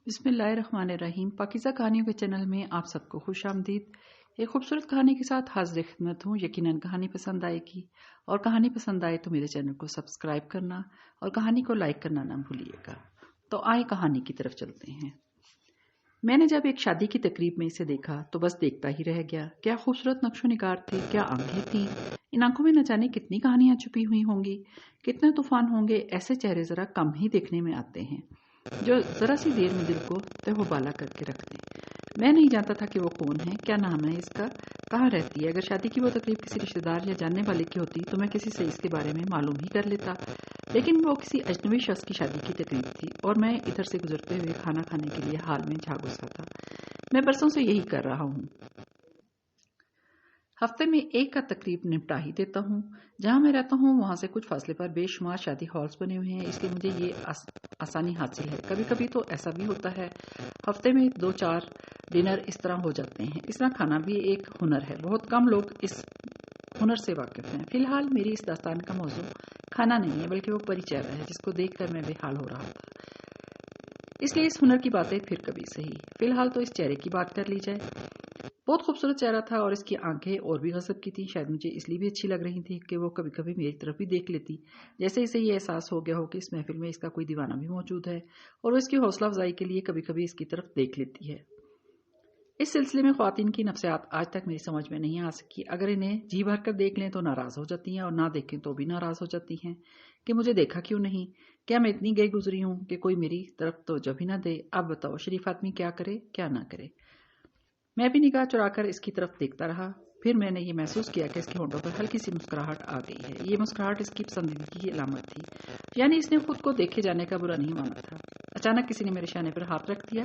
بسم اللہ الرحمن الرحیم۔ پاکیزہ کہانیوں کے چینل میں آپ سب کو خوش آمدید۔ ایک خوبصورت کہانی کے ساتھ حاضر خدمت ہوں۔ یقیناً کہانی پسند آئے گی، اور کہانی پسند آئے تو میرے چینل کو سبسکرائب کرنا اور کہانی کو لائک کرنا نہ بھولیے گا۔ تو آئیں کہانی کی طرف چلتے ہیں۔ میں نے جب ایک شادی کی تقریب میں اسے دیکھا تو بس دیکھتا ہی رہ گیا۔ کیا خوبصورت نقش و نگار تھے، کیا آنکھیں تھیں، ان آنکھوں میں نہ جانے کتنی کہانیاں چھپی ہوئی ہوں گی، کتنے طوفان ہوں گے۔ ایسے چہرے ذرا کم ہی دیکھنے میں آتے ہیں جو ذرا سی دیر میں دل کو تہو بالا کر کے رکھ دیں۔ میں نہیں جانتا تھا کہ وہ کون ہے، کیا نام ہے اس کا، کہاں رہتی ہے۔ اگر شادی کی وہ تقریب کسی رشتہ دار یا جاننے والے کی ہوتی تو میں کسی سے اس کے بارے میں معلوم ہی کر لیتا، لیکن وہ کسی اجنبی شخص کی شادی کی تقریب تھی اور میں ادھر سے گزرتے ہوئے کھانا کھانے کے لیے ہال میں جا گھسا تھا۔ میں برسوں سے یہی کر رہا ہوں، ہفتے میں ایک کا تقریب نپٹا ہی دیتا ہوں۔ جہاں میں رہتا ہوں وہاں سے کچھ فاصلے پر بے شمار شادی ہالز بنے ہوئے ہیں، اس لیے مجھے یہ آسانی حاصل ہے۔ کبھی کبھی تو ایسا بھی ہوتا ہے ہفتے میں 2-4 ڈنر اس طرح ہو جاتے ہیں۔ اس طرح کھانا بھی ایک ہنر ہے، بہت کم لوگ اس ہنر سے واقف ہیں۔ فی الحال میری اس داستان کا موضوع کھانا نہیں ہے، بلکہ وہ پری چہرہ ہے جس کو دیکھ کر میں بے حال ہو رہا تھا۔ اس لیے اس ہنر کی باتیں پھر کبھی صحیح، فی الحال تو اس چہرے کی بات کر لی جائے۔ بہت خوبصورت چہرہ تھا اور اس کی آنکھیں اور بھی غضب کی تھیں۔ شاید مجھے اس لیے بھی اچھی لگ رہی تھی کہ وہ کبھی کبھی میری طرف بھی دیکھ لیتی، جیسے اسے یہ احساس ہو گیا ہو کہ اس محفل میں اس کا کوئی دیوانہ بھی موجود ہے اور وہ اس کی حوصلہ افزائی کے لیے کبھی کبھی اس کی طرف دیکھ لیتی ہے۔ اس سلسلے میں خواتین کی نفسیات آج تک میری سمجھ میں نہیں آ سکی۔ اگر انہیں جی بھر کر دیکھ لیں تو ناراض ہو جاتی ہیں، اور نہ دیکھیں تو بھی ناراض ہو جاتی ہیں کہ مجھے دیکھا کیوں نہیں، کیا میں اتنی گئی گزری ہوں کہ کوئی میری طرف توجہ بھی نہ دے۔ اب بتاؤ شریف آدمی کیا کرے کیا نہ کرے۔ میں بھی نگاہ چرا کر اس کی طرف دیکھتا رہا۔ پھر میں نے یہ محسوس کیا کہ اس کے ہونٹوں پر ہلکی سی مسکراہٹ آ گئی ہے۔ یہ مسکراہٹ اس کی پسندیدگی کی علامت تھی، یعنی اس نے خود کو دیکھے جانے کا برا نہیں مانا تھا۔ اچانک کسی نے میرے شانے پر ہاتھ رکھ دیا۔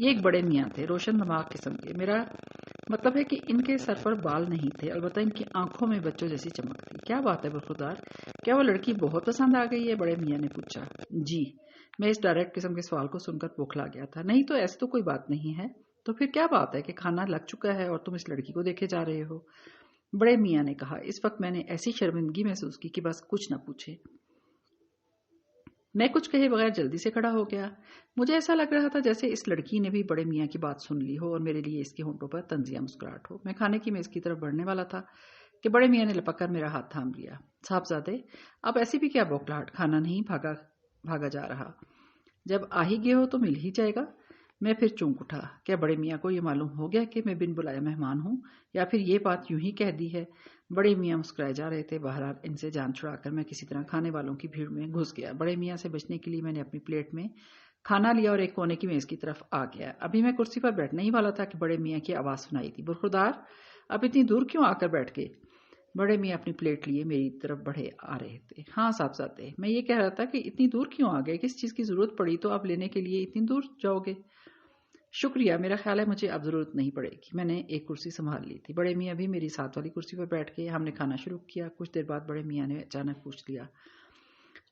یہ ایک بڑے میاں تھے، روشن دماغ قسم کے۔ میرا مطلب ہے کہ ان کے سر پر بال نہیں تھے، البتہ ان کی آنکھوں میں بچوں جیسی چمک تھی۔ کیا بات ہے برخودار، کیا وہ لڑکی بہت پسند آ گئی ہے؟ بڑے میاں نے پوچھا۔ جی، میں اس ڈائریکٹ قسم کے سوال کو سن کر بوکھلا گیا تھا۔ نہیں تو ایسی تو کوئی بات نہیں ہے، تو پھر کیا بات ہے کہ کھانا لگ چکا ہے اور تم اس لڑکی کو دیکھے جا رہے ہو؟ بڑے میاں نے کہا۔ اس وقت میں نے ایسی شرمندگی محسوس کی کہ بس کچھ نہ پوچھے۔ میں کچھ کہے بغیر جلدی سے کھڑا ہو گیا۔ مجھے ایسا لگ رہا تھا جیسے اس لڑکی نے بھی بڑے میاں کی بات سن لی ہو اور میرے لیے اس کے ہونٹوں پر طنزیہ مسکراہٹ ہو۔ میں کھانے کی میز کی طرف بڑھنے والا تھا کہ بڑے میاں نے لپک کر میرا ہاتھ تھام لیا۔ صاحبزادے، اب ایسی بھی کیا بوکھلاہٹ، کھانا نہیں بھاگا جا رہا، جب آ ہی گئے ہو تو مل ہی جائے گا۔ میں پھر چونک اٹھا۔ کیا بڑے میاں کو یہ معلوم ہو گیا کہ میں بن بلایا مہمان ہوں، یا پھر یہ بات یوں ہی کہہ دی ہے؟ بڑے میاں مسکرائے جا رہے تھے۔ بہرحال ان سے جان چھڑا کر میں کسی طرح کھانے والوں کی بھیڑ میں گھس گیا۔ بڑے میاں سے بچنے کے لیے میں نے اپنی پلیٹ میں کھانا لیا اور ایک کونے کی میز کی طرف آ گیا۔ ابھی میں کرسی پر بیٹھنے ہی والا تھا کہ بڑے میاں کی آواز سنائی دی۔ برخودار، اب اتنی دور کیوں آ کر بیٹھ گئے؟ بڑے میاں اپنی پلیٹ لیے میری طرف بڑھے آ رہے تھے۔ ہاں صاحبزادے، میں یہ کہہ رہا تھا کہ اتنی دور کیوں آ گئے، کس چیز کی ضرورت پڑی تو آپ لینے کے لیے اتنی دور جاؤ گے؟ شکریہ، میرا خیال ہے مجھے اب ضرورت نہیں پڑے گی۔ میں نے ایک کرسی سنبھال لی تھی۔ بڑے میاں بھی میری ساتھ والی کرسی پر بیٹھ گئے۔ ہم نے کھانا شروع کیا۔ کچھ دیر بعد بڑے میاں نے اچانک پوچھ لیا،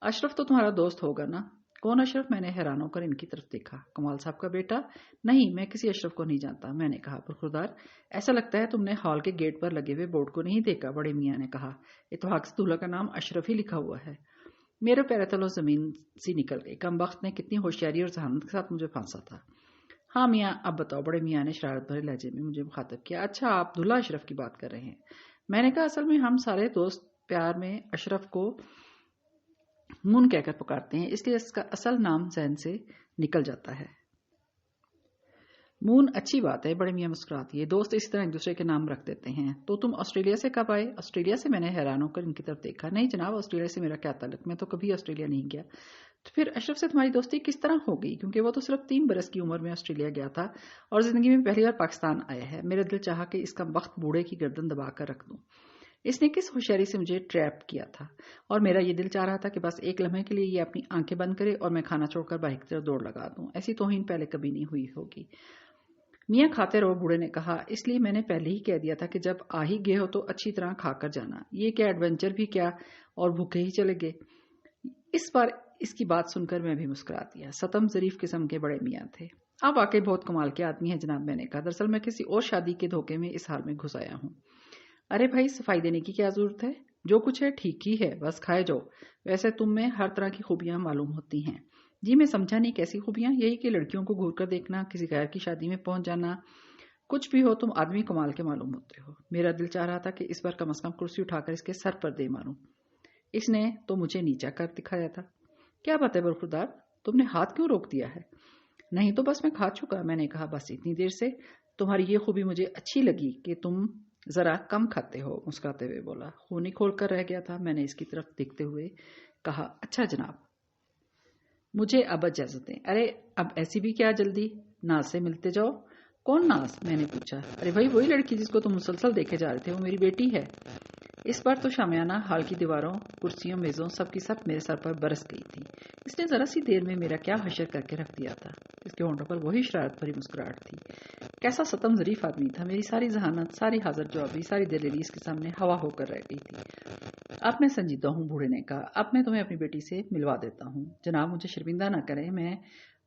اشرف تو تمہارا دوست ہوگا نا؟ کون اشرف؟ میں نے حیران ہو کر ان کی طرف دیکھا۔ کمال صاحب کا بیٹا؟ نہیں، میں کسی اشرف کو نہیں جانتا، میں نے کہا۔ برخودار، ایسا لگتا ہے تم نے ہال کے گیٹ پر لگے ہوئے بورڈ کو نہیں دیکھا، بڑے میاں نے کہا۔ اتفاق سے دولہا کا نام اشرف ہی لکھا ہوا ہے۔ میرے پیروں تلوں زمین سی نکل گئی۔ کم بخت نے کتنی ہوشیاری اور ذہانت کے ساتھ مجھے پھانسا تھا۔ ہاں میاں، اب بتاؤ، بڑے میاں نے شرارت بھرے لہجے میں مجھے مخاطب کیا۔ اچھا، آپ دولہا اشرف کی بات کر رہے ہیں؟ میں نے کہا، اصل میں ہم سارے دوست پیار میں اشرف کو مون کہہ کر پکارتے ہیں، اس لیے اس کا اصل نام ذہن سے نکل جاتا ہے۔ مون، اچھی بات ہے، بڑے میاں مسکرا دیے۔ دوست اسی طرح ایک دوسرے کے نام رکھ دیتے ہیں۔ تو تم آسٹریلیا سے کب آئے؟ آسٹریلیا سے؟ میں نے حیران ہو کر ان کی طرف دیکھا۔ نہیں جناب، آسٹریلیا سے میرا کیا تعلق، میں تو کبھی آسٹریلیا نہیں گیا۔ تو پھر اشرف سے تمہاری دوستی کس طرح ہو گئی؟ کیونکہ وہ تو صرف 3 برس کی عمر میں آسٹریلیا گیا تھا اور زندگی میں پہلی بار پاکستان آیا ہے۔ میرا دل چاہا کہ اس کا وقت بوڑھے کی گردن دبا کر رکھ دوں۔ اس نے کس ہوشیاری سے مجھے ٹریپ کیا تھا، اور میرا یہ دل چاہ رہا تھا کہ بس ایک لمحے کے لیے یہ اپنی آنکھیں بند کرے اور میں کھانا چھوڑ کر باہر کی طرف دوڑ لگا دوں۔ ایسی توہین پہلے کبھی نہیں ہوئی ہوگی۔ میاں کھاتے رہو، بوڑھے نے کہا۔ اس لیے میں نے پہلے ہی کہہ دیا تھا کہ جب آ ہی گئے ہو تو اچھی طرح کھا کر جانا۔ یہ کیا ایڈونچر بھی کیا، اور بھوکے ہی چلے گئے؟ اس بار اس کی بات سن کر میں بھی مسکرا دیا۔ ستم ظریف قسم کے بڑے میاں تھے۔ آپ واقعی بہت کمال کے آدمی ہیں جناب، میں نے کہا۔ دراصل میں کسی اور شادی کے دھوکے میں اس حال میں گھس آیا ہوں۔ ارے بھائی، صفائی دینے کی کیا ضرورت ہے؟ جو کچھ ہے ٹھیک ہی ہے، بس کھائے جاؤ۔ ویسے تم میں ہر طرح کی خوبیاں معلوم ہوتی ہیں، جی میں سمجھا نہیں کیسی خوبیاں؟ یہی کہ لڑکیوں کو گھور کر دیکھنا، کسی غیر کی شادی میں پہنچ جانا، کچھ بھی ہو تم آدمی کمال کے معلوم ہوتے ہو۔ میرا دل چاہ رہا تھا کہ اس بار کم از کم کرسی اٹھا کر اس کے سر پر دے ماروں۔ اس نے تو مجھے نیچا کر دکھایا تھا۔ کیا بات ہے برخوردار، تم نے ہاتھ کیوں روک دیا ہے؟ نہیں تو بس میں کھا چکا، میں نے کہا بس اتنی دیر سے تمہاری یہ خوبی مجھے اچھی لگی کہ تم ذرا کم کھاتے ہو، مسکراتے ہوئے بولا۔ خون ہی کھول کر رہ گیا تھا۔ میں نے اس کی طرف دیکھتے ہوئے کہا اچھا جناب، مجھے اب اجازت دیں۔ ارے اب ایسی بھی کیا جلدی، ناز سے ملتے جاؤ۔ کون ناز؟ میں نے پوچھا۔ ارے بھائی وہی لڑکی جس کو تم مسلسل دیکھے جا رہے تھے، وہ میری بیٹی ہے۔ اس بار تو شامیانہ ہال کی دیواروں، کرسیوں، میزوں سب کی سب میرے سر پر برس گئی تھی۔ اس نے ذرا سی دیر میں میرا کیا حشر کر کے رکھ دیا تھا۔ اس کے ہونٹوں پر وہی شرارت بھری مسکراہٹ تھی۔ کیسا ستم ظریف آدمی تھا۔ میری ساری ذہانت، ساری حاضر جوابی، ساری دلیری اس کے سامنے ہوا ہو کر رہ گئی تھی۔ اب میں سنجیدہ ہوں، بوڑھے نے کہا۔ اب میں تمہیں اپنی بیٹی سے ملوا دیتا ہوں۔ جناب مجھے شرمندہ نہ کریں، میں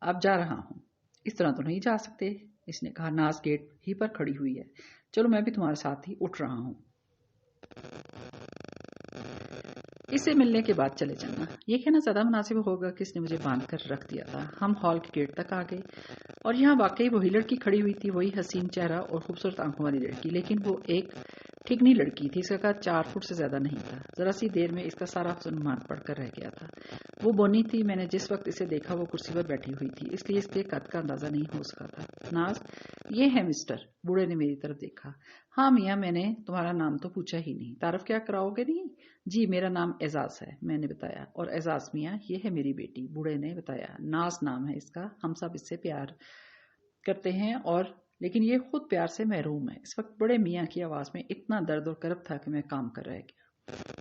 اب جا رہا ہوں۔ اس طرح تو نہیں جا سکتے، اس نے کہا۔ ناز گیٹ ہی پر کھڑی ہوئی ہے، چلو میں بھی تمہارے ساتھ ہی اٹھ رہا ہوں۔ اس سے ملنے کے بعد چلے جانا۔ یہ کہنا زیادہ مناسب ہوگا کہ اس نے مجھے باندھ کر رکھ دیا تھا۔ ہم ہال کے گیٹ تک آ گئے اور یہاں واقعی وہی لڑکی کھڑی ہوئی تھی، وہی حسین چہرہ اور خوبصورت آنکھوں والی لڑکی، لیکن وہ ایک ٹھگنی لڑکی تھی۔ اس کا قد 4 فٹ سے زیادہ نہیں تھا۔ ذرا سی دیر میں اس کا سارا حسن مان پڑ کر رہ گیا تھا۔ وہ بونی تھی۔ میں نے جس وقت اسے دیکھا وہ کرسی پر بیٹھی ہوئی تھی، اس لیے اس کے قد کا اندازہ نہیں ہو سکا تھا۔ ناز، یہ ہے مسٹر۔ بوڑھے نے میری طرف دیکھا۔ ہاں میاں، میں نے تمہارا نام تو پوچھا ہی نہیں، تعارف کیا کراؤ گے نہیں؟ جی میرا نام اعزاز ہے، میں نے بتایا۔ اور اعزاز میاں، یہ ہے میری بیٹی، بوڑھے نے بتایا۔ ناز نام ہے اس کا، ہم سب اس سے پیار کرتے ہیں اور لیکن یہ خود پیار سے محروم ہے۔ اس وقت بڑے میاں کی آواز میں اتنا درد اور کرب تھا کہ میں کام کر رہ گیا۔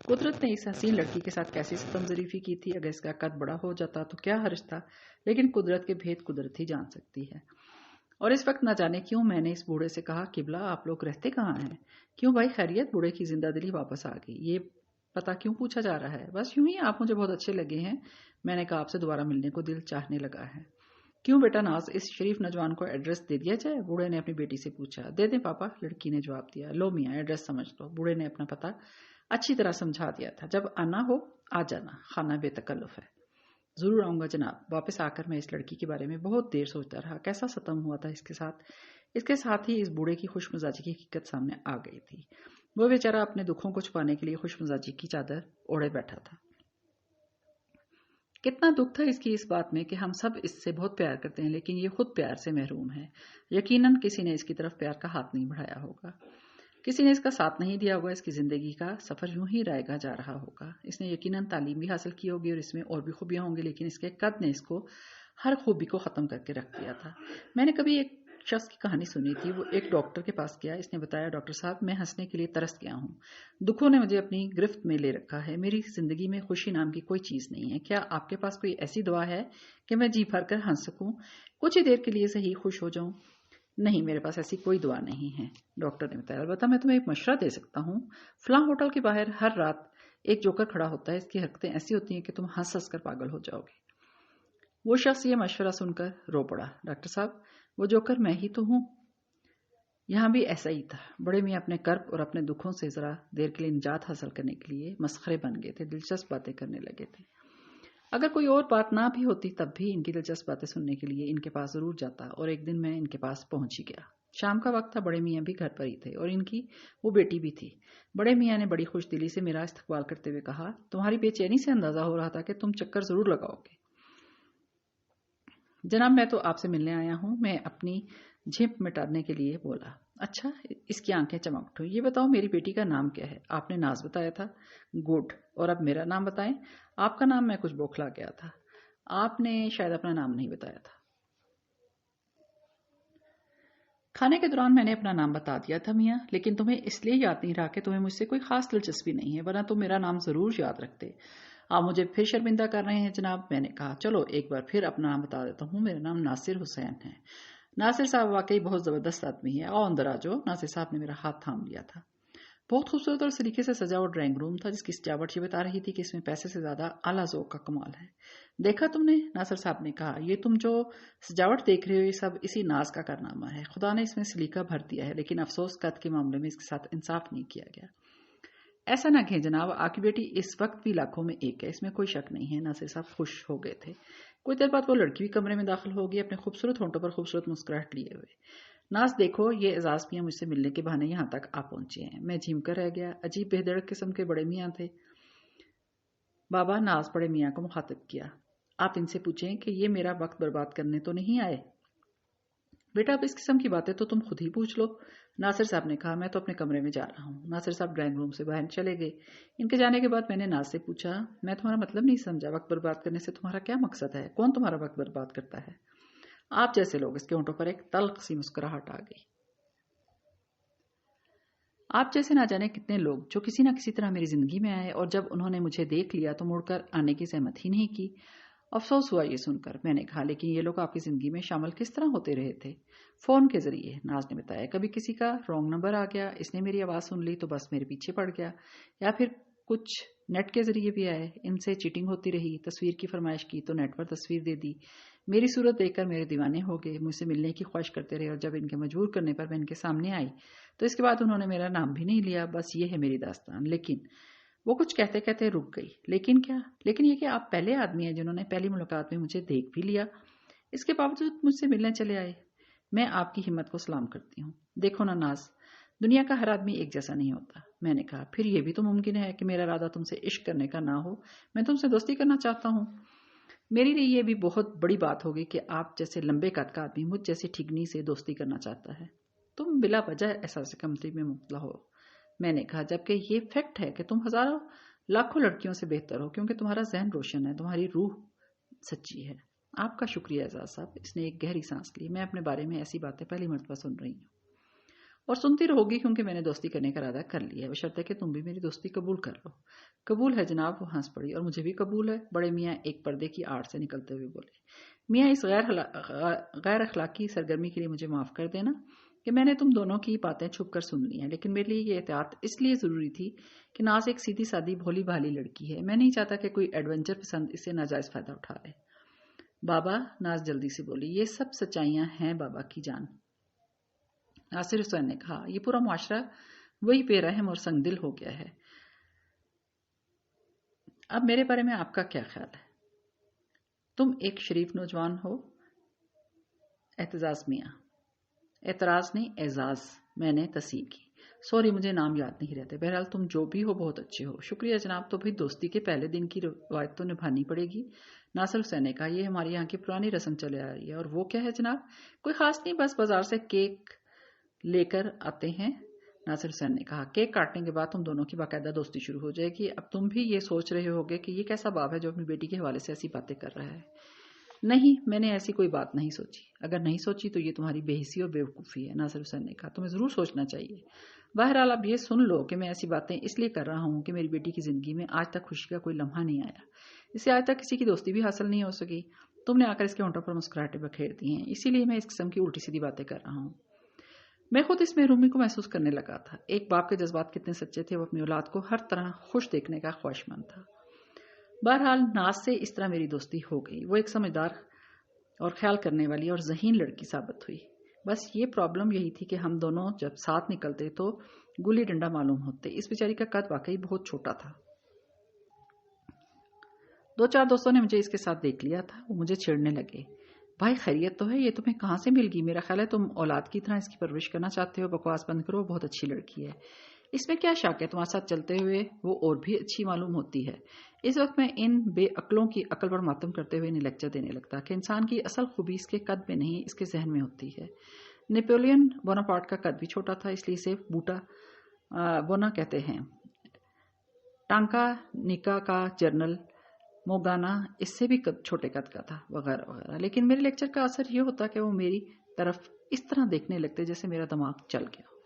قدرت نے اس حسین لڑکی کے ساتھ کیسی ستم ظریفی کی تھی۔ اگر اس کا قد بڑا ہو جاتا تو کیا حرج تھا، لیکن قدرت کے بھید قدرت ہی جان سکتی ہے۔ اور اس وقت نہ جانے کیوں میں نے اس بوڑھے سے کہا، قبلہ آپ لوگ رہتے کہاں ہیں؟ کیوں بھائی خیریت؟ بوڑھے کی زندہ دلی واپس آ گئی۔ یہ پتا کیوں پوچھا جا رہا ہے؟ بس یوں ہی، آپ مجھے بہت اچھے لگے ہیں، میں نے کہا آپ سے دوبارہ ملنے کو دل چاہنے لگا ہے۔ کیوں بیٹا ناز، اس شریف نوجوان کو ایڈریس دے دیا جائے؟ بوڑھے نے اپنی بیٹی سے پوچھا۔ دے دیں پاپا، لڑکی نے جواب دیا۔ لو میاں ایڈریس سمجھ لو۔ بوڑھے نے اپنا پتہ اچھی طرح سمجھا دیا تھا۔ جب آنا ہو آ جانا، خانہ بے تکلف ہے۔ ضرور آؤں گا جناب۔ واپس آ کر میں اس لڑکی کے بارے میں بہت دیر سوچتا رہا۔ کیسا ستم ہوا تھا اس کے ساتھ۔ اس کے ساتھ ہی اس بوڑھے کی خوش مزاجی کی حقیقت سامنے آ گئی تھی۔ وہ بیچارہ اپنے دکھوں کو چھپانے کے لیے خوش مزاجی کی چادر اوڑھے بیٹھا تھا۔ کتنا دکھ تھا اس کی اس بات میں کہ ہم سب اس سے بہت پیار کرتے ہیں، لیکن یہ خود پیار سے محروم ہے۔ یقیناً کسی نے اس کی طرف پیار کا ہاتھ نہیں بڑھایا ہوگا، کسی نے اس کا ساتھ نہیں دیا ہوگا۔ اس کی زندگی کا سفر یوں ہی رائے گا جا رہا ہوگا۔ اس نے یقیناً تعلیم بھی حاصل کی ہوگی اور اس میں اور بھی خوبیاں ہوں گی، لیکن اس کے قد نے اس کو ہر خوبی کو ختم کر کے رکھ دیا تھا۔ میں نے کبھی ایک شخص کی کہانی سنی تھی۔ وہ ایک ڈاکٹر کے پاس گیا۔ اس نے بتایا، ڈاکٹر صاحب میں ہنسنے کے لیے ترس گیا ہوں، دکھوں نے مجھے اپنی گرفت میں لے رکھا ہے، میری زندگی میں خوشی نام کی کوئی چیز نہیں ہے۔ کیا آپ کے پاس کوئی ایسی دوا ہے کہ میں جی بھر کر ہنس سکوں، کچھ ہی دیر کے لیے صحیح خوش ہو جاؤں؟ نہیں، میرے پاس ایسی کوئی دعا نہیں ہے، ڈاکٹر نے بتایا۔ البتہ میں تمہیں ایک مشورہ دے سکتا ہوں۔ فلاں ہوٹل کے باہر ہر رات ایک جوکر کھڑا ہوتا ہے، اس کی حرکتیں ایسی ہوتی ہیں کہ تم ہنس ہنس کر پاگل ہو جاؤ گے۔ وہ شخص یہ مشورہ سن کر رو پڑا۔ ڈاکٹر صاحب، وہ جوکر میں ہی تو ہوں۔ یہاں بھی ایسا ہی تھا۔ بڑے میاں اپنے کرب اور اپنے دکھوں سے ذرا دیر کے لیے نجات حاصل کرنے کے لیے مسخرے بن گئے تھے، دلچسپ باتیں کرنے لگے تھے۔ اگر کوئی اور بات نہ بھی ہوتی تب بھی ان کی دلچسپ باتیں سننے کے لیے ان کے پاس ضرور جاتا، اور ایک دن میں ان کے پاس پہنچ ہی گیا۔ شام کا وقت تھا، بڑے میاں بھی گھر پر ہی تھے اور ان کی وہ بیٹی بھی تھی۔ بڑے میاں نے بڑی خوش دلی سے میرا استقبال کرتے ہوئے کہا، تمہاری بے چینی سے اندازہ ہو رہا تھا کہ تم چکر ضرور لگاؤ گے۔ جناب میں تو آپ سے ملنے آیا ہوں، میں اپنی جھپ مٹانے کے لیے بولا۔ اچھا، اس کی آنکھیں چمک اٹھیں۔ یہ بتاؤ میری بیٹی کا نام کیا ہے؟ آپ نے ناز بتایا تھا۔ گڈ، اور اب میرا نام بتائیں۔ آپ کا نام؟ میں کچھ بوکھلا گیا تھا۔ آپ نے شاید اپنا نام نہیں بتایا تھا۔ کھانے کے دوران میں نے اپنا نام بتا دیا تھا میاں، لیکن تمہیں اس لیے یاد نہیں رہا کہ تمہیں مجھ سے کوئی خاص دلچسپی نہیں ہے، ورنہ تم میرا نام ضرور یاد رکھتے۔ آپ مجھے پھر شرمندہ کر رہے ہیں جناب، میں نے کہا۔ چلو ایک بار پھر اپنا نام بتا دیتا ہوں، میرا نام ناصر حسین ہے۔ ناصر صاحب واقعی بہت زبردست آدمی ہے، آؤ اندر آ جاؤ۔ ناصر صاحب نے میرا ہاتھ تھام لیا تھا۔ بہت خوبصورت اور سلیقے سے سجا ہوا ڈرائنگ روم تھا، جس کی سجاوٹ یہ بتا رہی تھی کہ اس میں پیسے سے زیادہ اعلیٰ ذوق کا کمال ہے۔ دیکھا تم نے؟ ناصر صاحب نے کہا، یہ تم جو سجاوٹ دیکھ رہے ہو یہ سب اسی ناز کا کارنامہ ہے۔ خدا نے اس میں سلیقہ بھر دیا ہے، لیکن افسوس قد کے معاملے میں اس کے ساتھ انصاف نہیں کیا گیا۔ ایسا نہ کہیں جناب، آپ کی بیٹی اس وقت بھی لاکھوں میں ایک ہے، اس میں کوئی شک نہیں ہے۔ ناصر صاحب خوش ہو گئے تھے۔ कुछ देर बाद वो लड़की भी कमरे में दाखिल होगी, अपने खूबसूरत होंठों पर खूबसूरत मुस्कुराहट लिए हुए। नाज देखो, ये एजाज मियाँ मुझसे मिलने के बहाने यहाँ तक आ पहुंचे हैं। मैं झिम कर रह गया। अजीब बेधड़क किस्म के बड़े मियाँ थे। बाबा, नाज बड़े मियाँ को मुखातिब किया, आप इनसे पूछें कि ये मेरा वक्त बर्बाद करने तो नहीं आए। बेटा, अब इस किस्म की बातें तो तुम खुद ही पूछ लो। नासिर साहब ने कहा, मैं तो अपने कमरे में जा रहा हूँ। नासिर साहब ड्राइंग रूम से बाहर चले गए। इनके जाने के बाद मैंने नाज से पूछा, मैं तुम्हारा मतलब नहीं समझा, वक्त बर्बाद करने से तुम्हारा क्या मकसद है? कौन तुम्हारा वक्त बर्बाद करता है? आप जैसे लोग। इसके होंठों पर एक तल्ख सी मुस्कुराहट आ गई। आप जैसे ना जाने कितने लोग जो किसी ना किसी तरह मेरी जिंदगी में आए और जब उन्होंने मुझे देख लिया तो मुड़कर आने की सहमत ही नहीं की। अफसोस हुआ ये सुनकर। मैंने कहा, लेकिन ये लोग आपकी जिंदगी में शामिल किस तरह होते रहे थे? फोन के जरिए, नाज ने बताया। कभी किसी का रॉन्ग नंबर आ गया, इसने मेरी आवाज सुन ली तो बस मेरे पीछे पड़ गया, या फिर कुछ नेट के जरिए भी आए, इनसे चीटिंग होती रही, तस्वीर की फरमाइश की तो नेट पर तस्वीर दे दी, मेरी सूरत देखकर मेरे दीवाने हो गए, मुझसे मिलने की ख्वाहिश करते रहे और जब इनके मजबूर करने पर मैं इनके सामने आई तो इसके बाद उन्होंने मेरा नाम भी नहीं लिया। बस ये है मेरी दास्तान। लेकिन वो कुछ कहते कहते रुक गई। लेकिन क्या? लेकिन ये कि आप पहले आदमी हैं जिन्होंने पहली मुलाकात में मुझे देख भी लिया, इसके बावजूद मुझसे मिलने चले आए। मैं आपकी हिम्मत को सलाम करती हूँ। देखो ना नाज, दुनिया का हर आदमी एक जैसा नहीं होता। मैंने कहा, फिर यह भी तो मुमकिन है कि मेरा इरादा तुमसे इश्क करने का ना हो, मैं तुमसे दोस्ती करना चाहता हूँ। मेरे लिए यह भी बहुत बड़ी बात होगी कि आप जैसे लंबे कद का आदमी मुझ जैसी ठिगनी से दोस्ती करना चाहता है। तुम बिला वजह एहसास कमतरी में मुब्तला हो। मैंने कहा, जबकि ये फैक्ट है कि तुम हजारों लाखों लड़कियों से बेहतर हो, क्योंकि तुम्हारा जहन रोशन है, तुम्हारी रूह सच्ची है। आपका शुक्रिया एजाज साहब। इसने एक गहरी सांस ली। मैं अपने बारे में ऐसी बातें पहली मर्तबा सुन रही हूँ और सुनती रहोगी, क्योंकि मैंने दोस्ती करने का इरादा कर लिया है, बशर्ते कि तुम भी मेरी दोस्ती कबूल कर लो। कबूल है जनाब, वो हंस पड़ी। और मुझे भी कबूल है, बड़े मियाँ एक पर्दे की आड़ से निकलते हुए बोले। मियाँ, इस गैर अखलाकी सरगर्मी के लिए मुझे माफ कर देना कि मैंने तुम दोनों की बातें छुप कर सुन ली हैं, लेकिन मेरे लिए ये एहतियात इसलिए जरूरी थी कि नाज एक सीधी सादी भोली भाली लड़की है। मैं नहीं चाहता कि कोई एडवेंचर पसंद इससे नाजायज फायदा उठा ले। बाबा, नाज जल्दी से बोली, ये सब सच्चाइयां हैं बाबा की जान। नासिर हुसैन ने कहा, यह पूरा मुआशरा वही बेरहम और संगदिल हो गया है। अब मेरे बारे में आपका क्या ख्याल है? तुम एक शरीफ नौजवान हो। एतजाज मियाँ। एतराज नहीं, एजाज, मैंने तस्दीक की। सॉरी, मुझे नाम याद नहीं रहते। बहरहाल तुम जो भी हो बहुत अच्छे हो। शुक्रिया जनाब। तो भाई दोस्ती के पहले दिन की रवायत तो निभानी पड़ेगी। नासिर हुसैन ने कहा, ये हमारे यहाँ की पुरानी रस्म चले आ रही है। और वो क्या है जनाब? कोई खास नहीं, बस बाजार से केक लेकर आते हैं। नासिर हुसैन ने कहा, केक काटने के बाद तुम दोनों की बाकायदा दोस्ती शुरू हो जाएगी। अब तुम भी ये सोच रहे होगे कि ये कैसा बाप है जो अपनी बेटी के हवाले से ऐसी बातें कर रहा है। नहीं, मैंने ऐसी कोई बात नहीं सोची। अगर नहीं सोची तो ये तुम्हारी बेहिसी और बेवकूफ़ी है। नासिर हुसैन ने कहा, तुम्हें ज़रूर सोचना चाहिए। बहरहाल अब ये सुन लो कि मैं ऐसी बातें इसलिए कर रहा हूँ कि मेरी बेटी की ज़िंदगी में आज तक खुशी का कोई लम्हा नहीं आया। इससे आज तक किसी की दोस्ती भी हासिल नहीं हो सकी। तुमने आकर इसके होंठों पर मुस्कुराहटें बखेर दी हैं, इसीलिए मैं इस किस्म की उल्टी सीधी बातें कर रहा हूँ। मैं खुद इस महरूमी को महसूस करने लगा था। एक बाप के जज्बात कितने सच्चे थे। वो अपनी औलाद को हर तरह खुश देखने का ख्वाहिशमंद था। बहरहाल नाज से इस तरह मेरी दोस्ती हो गई। वो एक समझदार और ख्याल करने वाली और ज़हीन लड़की साबित हुई। बस ये प्रॉब्लम यही थी कि हम दोनों जब साथ निकलते तो गुल्ली डंडा मालूम होते। इस बेचारी का कद वाकई बहुत छोटा था। 2-4 दोस्तों ने मुझे इसके साथ देख लिया था। वो मुझे छेड़ने लगे, भाई खैरियत तो है, ये तुम्हें कहाँ से मिल गई? मेरा ख्याल है तुम औलाद की तरह इसकी परवरिश करना चाहते हो। बकवास बंद करो, बहुत अच्छी लड़की है। इसमें क्या शक है? तुम्हारे साथ चलते हुए वो और भी अच्छी मालूम होती है। इस वक्त मैं इन बेअक्लों की अकल पर मातम करते हुए इन्हें लेक्चर देने लगता कि इंसान की असल खूबी इसके कद में नहीं, इसके जहन में होती है। नेपोलियन बोनापार्ट का कद भी छोटा था, इसलिए इसे बूटा बोना कहते हैं। टांका निका का जनरल मोगाना इससे भी छोटे कद का था, वगैरह वगैरह। लेकिन मेरे लेक्चर का असर ये होता कि वो मेरी तरफ इस तरह देखने लगते जैसे मेरा दिमाग चल गया हो।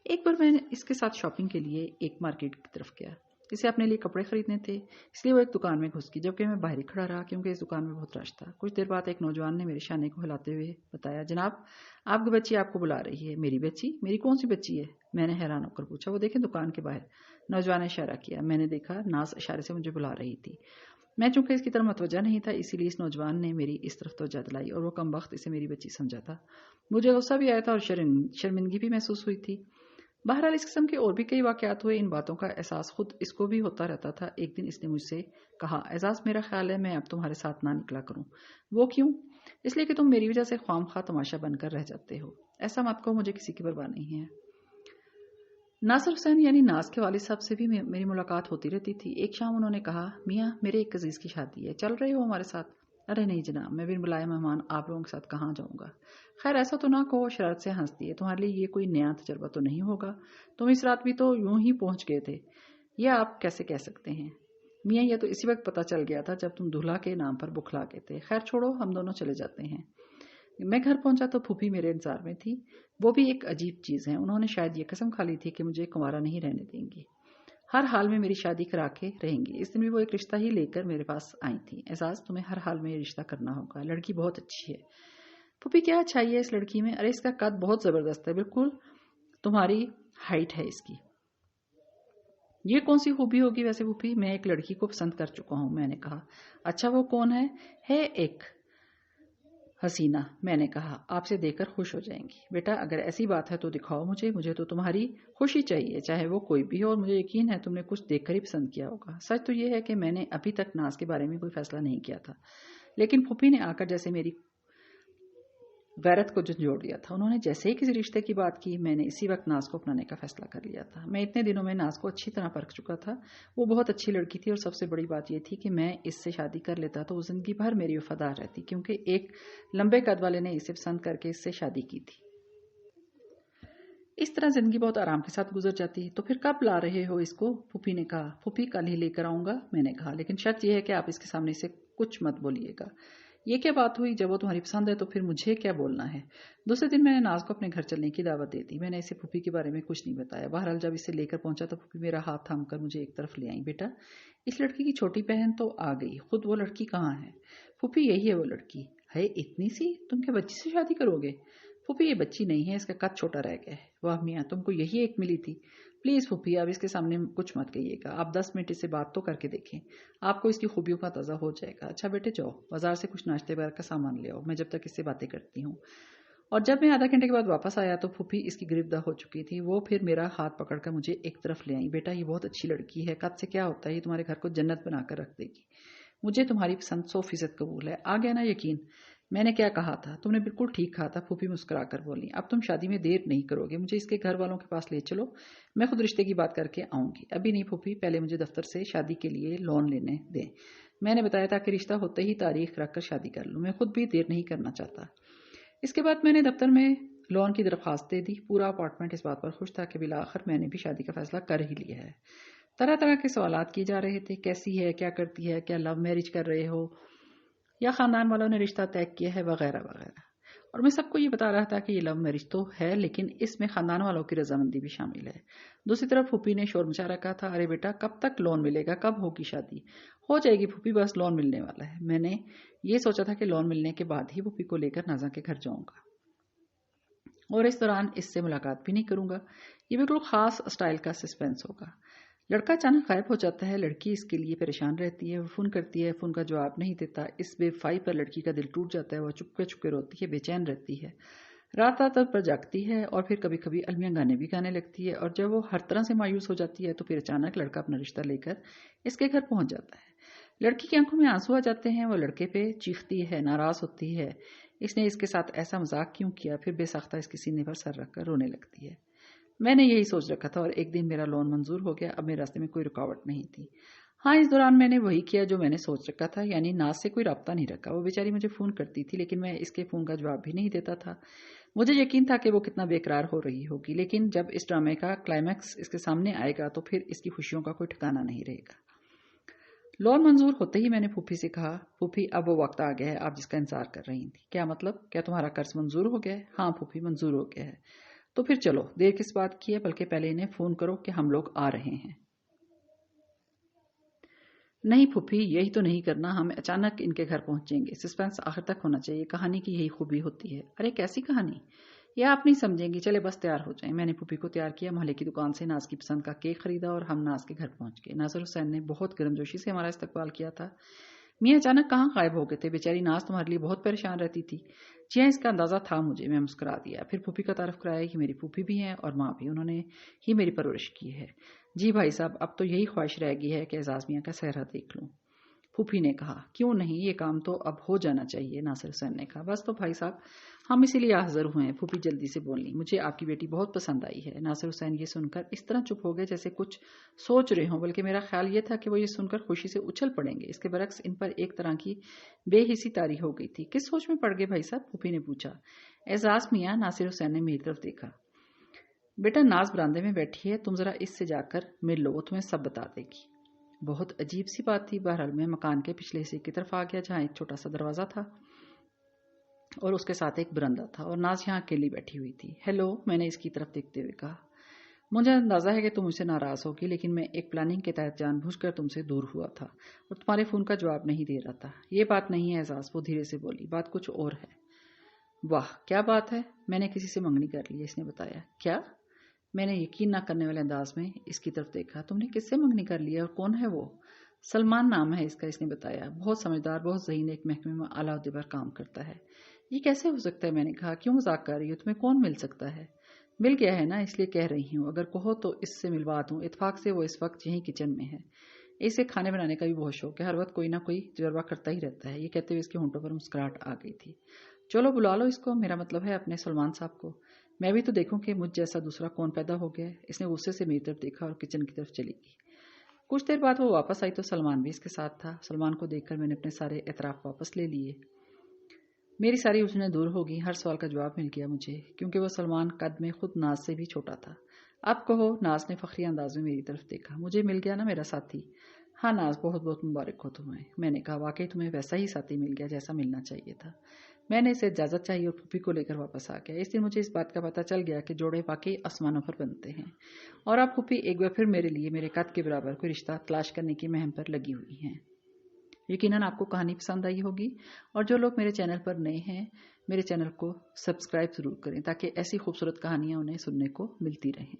एक बार मैंने इसके साथ शॉपिंग के लिए एक मार्केट की तरफ गया। इसे अपने लिए कपड़े खरीदने थे, इसलिए वो एक दुकान में घुस गई, जबकि मैं बाहर ही खड़ा रहा क्योंकि इस दुकान में बहुत रश था। कुछ देर बाद एक नौजवान ने मेरे शाने को हिलाते हुए बताया, जनाब आपकी बच्ची आपको बुला रही है। मेरी बच्ची? मेरी कौन सी बच्ची है? मैंने हैरान होकर पूछा। वो देखें दुकान के बाहर। नौजवान ने इशारा किया। मैंने देखा नाज इशारे से मुझे बुला रही थी। मैं चूंकि इसकी तरफ मतवजा नहीं था, इसीलिए इस नौजवान ने मेरी इस तरफ तवज्जो दिलाई और वो कम वक्त इसे मेरी बच्ची समझा था। मुझे गुस्सा भी आया था और शर्मिंदगी भी महसूस हुई थी। बहरहाल इस किस्म के और भी कई वाकयात हुए। इन बातों का एहसास खुद इसको भी होता रहता था। एक दिन इसने मुझसे कहा, एजाज मेरा ख्याल है मैं अब तुम्हारे साथ ना निकला करूं। वो क्यों? इसलिए कि तुम मेरी वजह से ख्वामख्वाह तमाशा बनकर रह जाते हो। ऐसा मत कहो, मुझे किसी की परवाह नहीं है। नासिर हुसैन यानी नाज के वालिद साहब से भी मेरी मुलाकात होती रहती थी। एक शाम उन्होंने कहा, मियाँ मेरे एक अजीज की शादी है, चल रहे हो हमारे साथ? अरे नहीं जनाब, मैं बिन बुलाए मेहमान आप लोगों के साथ कहाँ जाऊंगा। खैर ऐसा तो ना कहो, शरारत से हंसती है। तुम्हारे लिए ये कोई नया तजर्बा तो नहीं होगा। तुम इस रात भी तो यूं ही पहुंच गए थे, यह आप कैसे कह सकते हैं? मियाँ यह तो इसी वक्त पता चल गया था जब तुम दूल्हा के नाम पर बुखला गए थे। खैर छोड़ो, हम दोनों चले जाते हैं। मैं घर पहुंचा तो फूफी मेरे इंतजार में थी। वो भी एक अजीब चीज है, उन्होंने शायद ये कसम खा ली थी कि मुझे कुंवारा नहीं रहने देंगी, हर हाल में मेरी शादी करा के रहेंगी। इस दिन भी वो एक रिश्ता ही लेकर मेरे पास आई थी। एजाज तुम्हें हर हाल में ये रिश्ता करना होगा, लड़की बहुत अच्छी है। फूफी क्या अच्छाई है इस लड़की में? अरे इसका कद बहुत जबरदस्त है, बिल्कुल तुम्हारी हाइट है इसकी। ये कौन सी खूबी होगी वैसे फूफी? मैं एक लड़की को पसंद कर चुका हूं, मैंने कहा। अच्छा वो कौन है? एक हसीना, मैंने कहा। आपसे देखकर खुश हो जाएंगी। बेटा अगर ऐसी बात है तो दिखाओ मुझे तो तुम्हारी खुशी चाहिए, चाहे वो कोई भी हो। और मुझे यकीन है तुमने कुछ देखकर ही पसंद किया होगा। सच तो ये है कि मैंने अभी तक नाज के बारे में कोई फैसला नहीं किया था, लेकिन फूफी ने आकर जैसे मेरी गैरत को झंझोड़ दिया था। उन्होंने जैसे ही किसी रिश्ते की बात की, मैंने इसी वक्त नाज को अपनाने का फैसला कर लिया था। मैं इतने दिनों में नाज को अच्छी तरह परख चुका था। वो बहुत अच्छी लड़की थी और सबसे बड़ी बात यह थी कि मैं इससे शादी कर लेता तो वो जिंदगी भर मेरी वफादार रहती, क्योंकि एक लंबे कद वाले ने इसे पसंद करके इससे शादी की थी। इस तरह जिंदगी बहुत आराम के साथ गुजर जाती। तो फिर कब ला रहे हो इसको? फूफी ने कहा। फूफी कल ही लेकर आऊंगा, मैंने कहा, लेकिन शर्त यह है कि आप इसके सामने से कुछ मत बोलिएगा। ये क्या बात हुई? जब वो तुम्हारी पसंद है तो फिर मुझे क्या बोलना है? दूसरे दिन मैंने नाज को अपने घर चलने की दावत दे दी। मैंने इसे फूफी के बारे में कुछ नहीं बताया। बहरहाल जब इसे लेकर पहुंचा तो फूफी मेरा हाथ थाम कर मुझे एक तरफ ले आई। बेटा इस लड़की की छोटी बहन तो आ गई, खुद वो लड़की कहाँ है? फूफी यही है वो लड़की। है इतनी सी? तुम क्या बच्ची से शादी करोगे? फूफी ये बच्ची नहीं है, इसका कद छोटा रह गया है। वाह मियाँ, तुमको यही एक मिली थी। प्लीज फूफी अब इसके सामने कुछ मत कहिएगा। आप 10 मिनट इससे बात तो करके देखें, आपको इसकी खूबियों का अंदाजा हो जाएगा। अच्छा बेटे जाओ बाजार से कुछ नाश्ते वगैरह का सामान ले आओ, मैं जब तक इससे बातें करती हूँ। और जब मैं आधा घंटे के बाद वापस आया तो फूफी इसकी गिरफ्तार हो चुकी थी। वो फिर मेरा हाथ पकड़कर मुझे एक तरफ ले आई। बेटा ये बहुत अच्छी लड़की है, कद से क्या होता है, ये तुम्हारे घर को जन्नत बनाकर रख देगी। मुझे तुम्हारी पसंद 100% कबूल है। आ गया ना यकीन? मैंने क्या कहा था? तुमने बिल्कुल ठीक कहा था, फूफी मुस्कुरा कर बोली। अब तुम शादी में देर नहीं करोगे, मुझे इसके घर वालों के पास ले चलो, मैं खुद रिश्ते की बात करके आऊंगी। अभी नहीं फूफी, पहले मुझे दफ्तर से शादी के लिए लोन लेने दें। मैंने बताया था कि रिश्ता होते ही तारीख रखकर शादी कर लूं, मैं खुद भी देर नहीं करना चाहता। इसके बाद मैंने दफ्तर में लोन की दरख्वास्त दे दी। पूरा अपार्टमेंट इस बात पर खुश था कि बिलाखिर मैंने भी शादी का फैसला कर ही लिया है। तरह तरह के सवालात किए जा रहे थे, कैसी है, क्या करती है, क्या लव मैरिज कर रहे हो या खानदान वालों ने रिश्ता तय किया है, वगैरह वगैरह। और मैं सबको ये बता रहा था कि ये लव मैरिज तो है, लेकिन इसमें खानदान वालों की रजामंदी भी शामिल है। दूसरी तरफ फूफी ने शोर मचा रखा था, अरे बेटा कब तक लोन मिलेगा, कब होगी शादी? हो जाएगी फूफी, बस लोन मिलने वाला है। मैंने ये सोचा था कि लोन मिलने के बाद ही फूफी को लेकर नाजा के घर जाऊंगा और इस दौरान इससे मुलाकात भी नहीं करूंगा। ये बिल्कुल खास स्टाइल का सस्पेंस होगा। लड़का अचानक गायब हो जाता है, लड़की इसके लिए परेशान रहती है, वो फोन करती है, फोन का जवाब नहीं देता। इस बेवफाई पर लड़की का दिल टूट जाता है, वो चुपके चुपके रोती है, बेचैन रहती है, रात रात पर जागती है और फिर कभी कभी अलमिया गाने भी गाने लगती है। और जब वो हर तरह से मायूस हो जाती है तो फिर अचानक लड़का अपना रिश्ता लेकर इसके घर पहुंच जाता है। लड़की की आंखों में आंसू आ जाते हैं, वो लड़के पे चीखती है, नाराज होती है, इसने इसके साथ ऐसा मजाक क्यों किया। फिर बेसाख्ता इसके सीने पर सर रखकर रोने लगती है। मैंने यही सोच रखा था और एक दिन मेरा लोन मंजूर हो गया। अब मेरे रास्ते में कोई रुकावट नहीं थी। हाँ, इस दौरान मैंने वही किया जो मैंने सोच रखा था, यानी नाज से कोई राब्ता नहीं रखा। वो बेचारी मुझे फोन करती थी, लेकिन मैं इसके फोन का जवाब भी नहीं देता था। मुझे यकीन था कि वो कितना बेकरार हो रही होगी, लेकिन जब इस ड्रामे का क्लाइमैक्स इसके सामने आएगा तो फिर इसकी खुशियों का कोई ठिकाना नहीं रहेगा। लोन मंजूर होते ही मैंने फूफी से कहा, फूफी अब वो वक्त आ गया है आप जिसका इंतजार कर रही थी। क्या मतलब? क्या तुम्हारा कर्ज मंजूर हो गया है? हाँ फूफी मंजूर हो गया है। तो फिर चलो, देर किस बात की है, बल्कि पहले इन्हें फोन करो कि हम लोग आ रहे हैं। नहीं फूफी, यही तो नहीं करना, हम अचानक इनके घर पहुंचेंगे। सस्पेंस आखिर तक होना चाहिए, कहानी की यही खूबी होती है। अरे कैसी कहानी? ये आप नहीं समझेंगी, चले बस तैयार हो जाएं। मैंने फूफी को तैयार किया, मोहल्ले की दुकान से नाज की पसंद का केक खरीदा और हम नाज के घर पहुंच गए। नासिर हुसैन ने बहुत गर्मजोशी से हमारा इस्तकबाल किया था। मियाँ अचानक कहाँ गायब हो गए थे? बेचारी नाज तुम्हारे लिए बहुत परेशान रहती थी। जी हाँ, इसका अंदाजा था मुझे। मैं मुस्कुरा दिया। फिर फूफी का तारफ कराया कि मेरी फूफी भी हैं और माँ भी, उन्होंने ही मेरी परवरिश की है। जी भाई साहब, अब तो यही ख्वाहिश रह गई है कि एजाज मियाँ का चेहरा देख लूँ। फूफी ने कहा, क्यों नहीं, ये काम तो अब हो जाना चाहिए। नासिर हुसैन ने कहा, बस तो भाई साहब, हम इसीलिए हाजिर हुए हैं। फूफी जल्दी से बोली, मुझे आपकी बेटी बहुत पसंद आई है। नासिर हुसैन ये सुनकर इस तरह चुप हो गए जैसे कुछ सोच रहे हों, बल्कि मेरा ख्याल ये था कि वो ये सुनकर खुशी से उछल पड़ेंगे। इसके बरक्स इन पर एक तरह की बेहिसी तारी हो गई थी। किस सोच में पड़ गए भाई साहब? फूफी ने पूछा। एजाज मियाँ, नासिर हुसैन ने मेरी तरफ देखा। बेटा, नाज बरामदे में बैठी है, तुम जरा इससे जाकर मिल लो, वो तुम्हें सब बता देगी। बहुत अजीब सी बात थी। बहरहाल मैं मकान के पिछले हिस्से की तरफ आ गया, जहाँ एक छोटा सा दरवाजा था और उसके साथ एक बरंदा था, और नाज यहाँ अकेली बैठी हुई थी। हेलो, मैंने इसकी तरफ देखते हुए कहा। मुझे अंदाजा है कि तुम मुझसे नाराज होगी, लेकिन मैं एक प्लानिंग के तहत जानबूझकर तुमसे दूर हुआ था और तुम्हारे फोन का जवाब नहीं दे रहा था। ये बात नहीं है एजाज, वो धीरे से बोली, बात कुछ और है। वाह, क्या बात है? मैंने किसी से मंगनी कर ली है, इसने बताया। क्या? मैंने यकीन न करने वाले अंदाज में इसकी तरफ देखा। तुमने किससे मंगनी कर ली है और कौन है वो? सलमान नाम है इसका, इसने बताया। बहुत समझदार, बहुत ज़हीन, एक महकमे में आला ओहदे पर काम करता है। ये कैसे हो सकता है? मैंने कहा। क्यों मजाक कर रही हो? तुम्हें कौन मिल सकता है? मिल गया है ना, इसलिए कह रही हूँ। अगर कहो तो इससे मिलवा दूँ। इत्तेफाक से वो इस वक्त यहीं किचन में है। इसे खाने बनाने का भी बहुत शौक है, हर वक्त कोई ना कोई तजर्बा करता ही रहता है। ये कहते हुए इसके होंठों पर मुस्कुराहट आ गई थी। चलो बुला लो इसको, मेरा मतलब है अपने सलमान साहब को। मैं भी तो देखूं कि मुझ जैसा दूसरा कौन पैदा हो गया है। इसने गुस्से से मेरी तरफ देखा और किचन की तरफ चली गई। कुछ देर बाद वो वापस आई तो सलमान भी इसके साथ था। सलमान को देखकर मैंने अपने सारे एतराफ वापस ले लिए। मेरी सारी उलझनें दूर हो गई। हर सवाल का जवाब मिल गया मुझे, क्योंकि वो सलमान कद में खुद नाज से भी छोटा था। अब कहो, नाज ने फखरी अंदाज में मेरी तरफ देखा। मुझे मिल गया ना मेरा साथी? हाँ नाज, बहुत बहुत मुबारक हो तुम्हें। मैंने कहा, वाकई तुम्हें वैसा ही साथी मिल गया जैसा मिलना चाहिए था। मैंने इसे इजाज़त चाहिए और फूफी को लेकर वापस आ गया। इस दिन मुझे इस बात का पता चल गया कि जोड़े वाकई आसमानों पर बनते हैं। और अब फूफी एक बार फिर मेरे लिए मेरे कद के बराबर कोई रिश्ता तलाश करने की मुहिम पर लगी हुई हैं। यकीनन आपको कहानी पसंद आई होगी, और जो लोग मेरे चैनल पर नए हैं, मेरे चैनल को सब्सक्राइब ज़रूर करें ताकि ऐसी खूबसूरत कहानियाँ उन्हें सुनने को मिलती रहें।